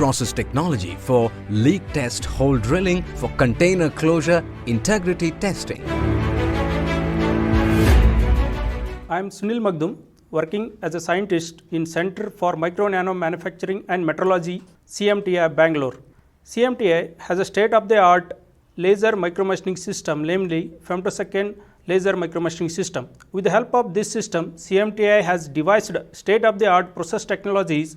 process technology for leak test hole drilling for container closure integrity testing. I am Sunil Magdum, working as a scientist in Center for Micro Nano Manufacturing and Metrology, CMTI, Bangalore. CMTI has a state-of-the-art laser micromachining system, namely femtosecond laser micromachining system. With the help of this system, CMTI has devised state-of-the-art process technologies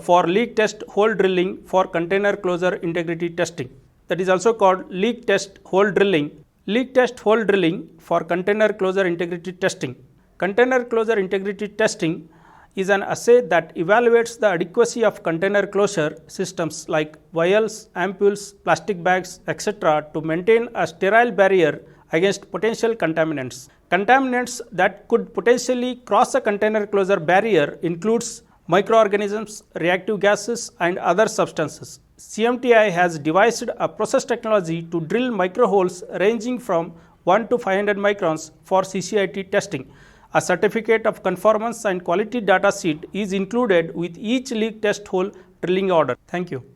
for leak test hole drilling for container closure integrity testing. That is also called leak test hole drilling. Leak test hole drilling for container closure integrity testing. Container closure integrity testing is an assay that evaluates the adequacy of container closure systems like vials, ampoules, plastic bags, etc. to maintain a sterile barrier against potential contaminants. Contaminants that could potentially cross a container closure barrier includes microorganisms, reactive gases, and other substances. CMTI has devised a process technology to drill microholes ranging from 1 to 500 microns for CCIT testing. A certificate of conformance and quality data sheet is included with each leak test hole drilling order. Thank you.